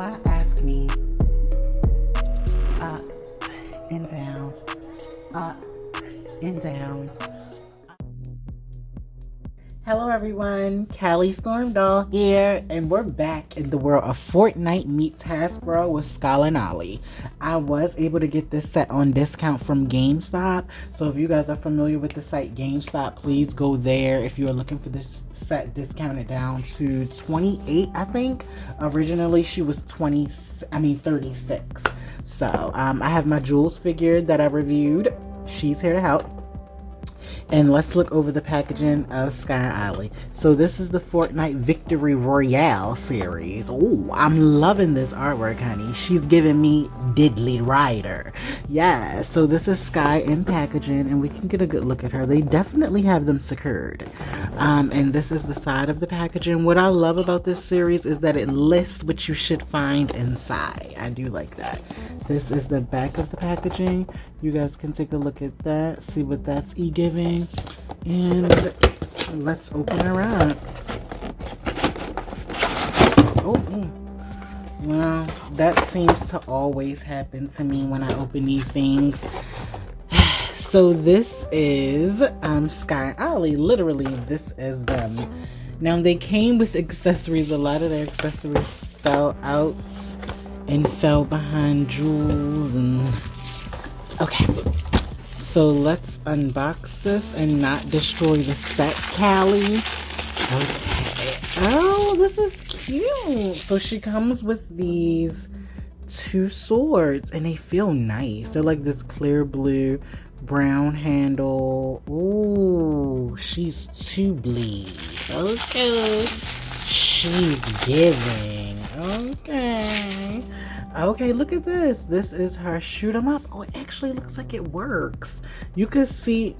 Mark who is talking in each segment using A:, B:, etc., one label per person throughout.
A: why ask me? Up and down, up and down. Hello everyone, Callie Stormdoll here, and we're back in the world of Fortnite meets Hasbro with Skye and Ollie. I was able to get this set on discount from GameStop, so if you guys are familiar with the site GameStop, please go there if you are looking for this set discounted down to $28, I think. Originally she was 36. So I have my Jules figure that I reviewed. She's here to help. And let's look over the packaging of Skye and Ollie. So this is the Fortnite Victory Royale series. Oh, I'm loving this artwork, honey. She's giving me Diddly Rider. Yeah, so this is Skye in packaging, and we can get a good look at her. They definitely have them secured. And this is the side of the packaging. What I love about this series is that it lists what you should find inside. I do like that. This is the back of the packaging. You guys can take a look at that, see what that's giving. And let's open her up. Oh, well, that seems to always happen to me when I open these things. So this is Skye and Ollie. Literally, this is them. Now, they came with accessories. A lot of their accessories fell out and fell behind Jules. And okay. So let's unbox this and not destroy the set, Callie. Okay. Oh, this is cute. So she comes with these two swords and they feel nice. They're like this clear blue, brown handle. Ooh, she's too bleed. Okay. She's giving. Okay. Okay, look at this. This is her shoot 'em up. Oh, it actually looks like it works. You can see,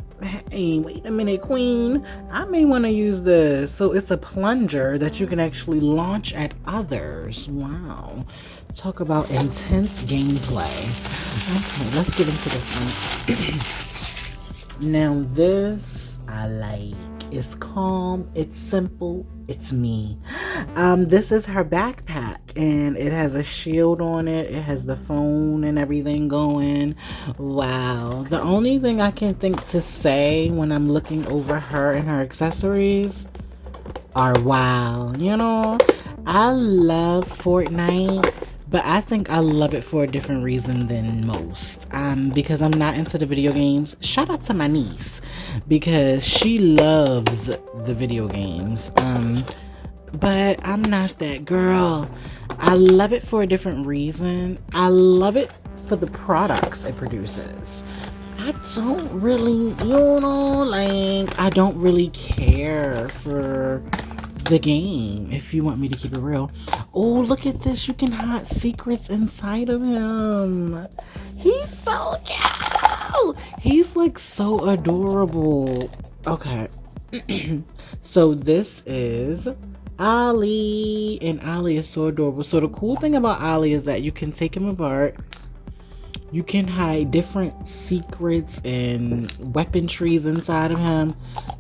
A: hey, wait a minute, queen. I may want to use this. So it's a plunger that you can actually launch at others. Wow. Talk about intense gameplay. Okay, let's get into this one. Now this I like. It's calm, it's simple, it's me. This is her backpack, and it has a shield on it. It has the phone and everything going. Wow. The only thing I can think to say when I'm looking over her and her accessories are wow. You know, I love Fortnite, but I think I love it for a different reason than most. Because I'm not into the video games. Shout out to my niece, because she loves the video games. But I'm not that girl. I love it for a different reason. I love it for the products it produces. I don't really, I don't really care for the game, if you want me to keep it real. Oh, look at this. You can hide secrets inside of him. He's so cute. He's like so adorable. Okay. So this is Ollie, and Ollie is so adorable. So the cool thing about Ollie is that you can take him apart. You can hide different secrets and weaponries inside of him.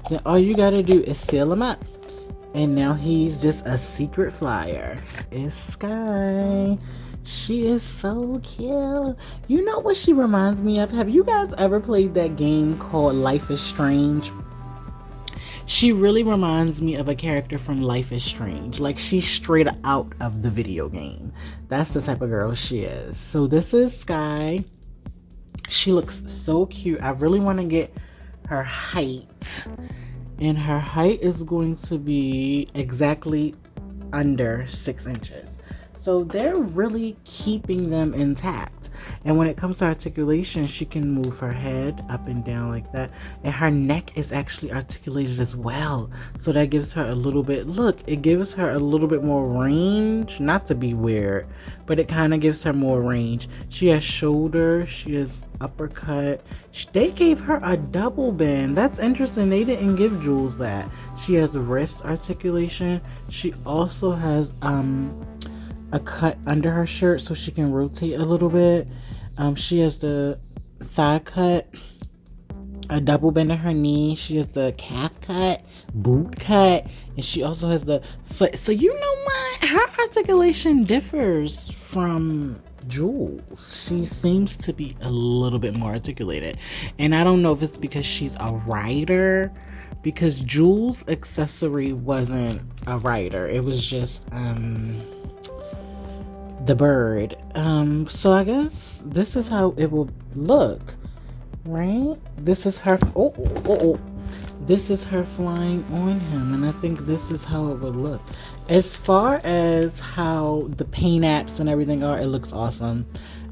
A: Then all you gotta do is seal him up. And now he's just a secret flyer. It's Skye. She is so cute. You know what she reminds me of? Have you guys ever played that game called Life is Strange? She really reminds me of a character from Life is Strange. Like, she's straight out of the video game. That's the type of girl she is. So this is Skye. She looks so cute. I really want to get her height. And her height is going to be exactly under 6 inches. So they're really keeping them intact. And when it comes to articulation, she can move her head up and down like that. And her neck is actually articulated as well. So that gives her a little bit, look, it gives her a little bit more range. Not to be weird, but it kind of gives her more range. She has shoulder, she has uppercut. They gave her a double bend. That's interesting. They didn't give Jules that. She has wrist articulation. She also has a cut under her shirt so she can rotate a little bit. She has the thigh cut, a double bend in her knee. She has the calf cut, boot cut, and she also has the foot. So you know what? her articulation differs from Jules. She seems to be a little bit more articulated. And I don't know if it's because she's a writer, because Jules' accessory wasn't a writer. It was just the bird. So I guess this is how it will look, right? This is her this is her flying on him, and I think this is how it would look. As far as how the paint apps and everything are, it looks awesome.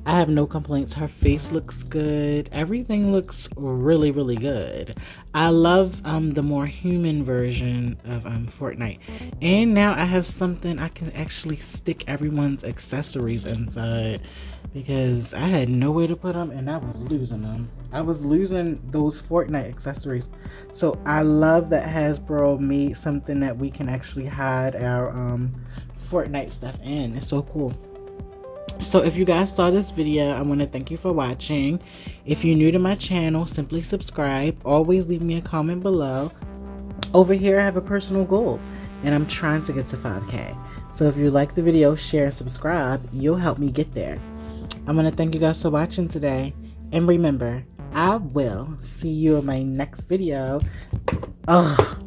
A: I have no complaints. Her face looks good. Everything looks really, really good. I love the more human version of Fortnite. And now I have something I can actually stick everyone's accessories inside, because I had nowhere to put them and I was losing them. I was losing those Fortnite accessories. So I love that Hasbro made something that we can actually hide our Fortnite stuff in. It's so cool. So if you guys saw this video, I want to thank you for watching. If you're new to my channel, simply subscribe. Always leave me a comment below. Over here I have a personal goal, and I'm trying to get to 5K. So if you like the video, share and subscribe. You'll help me get there. I want to thank you guys for watching today. And remember, I will see you in my next video. Oh.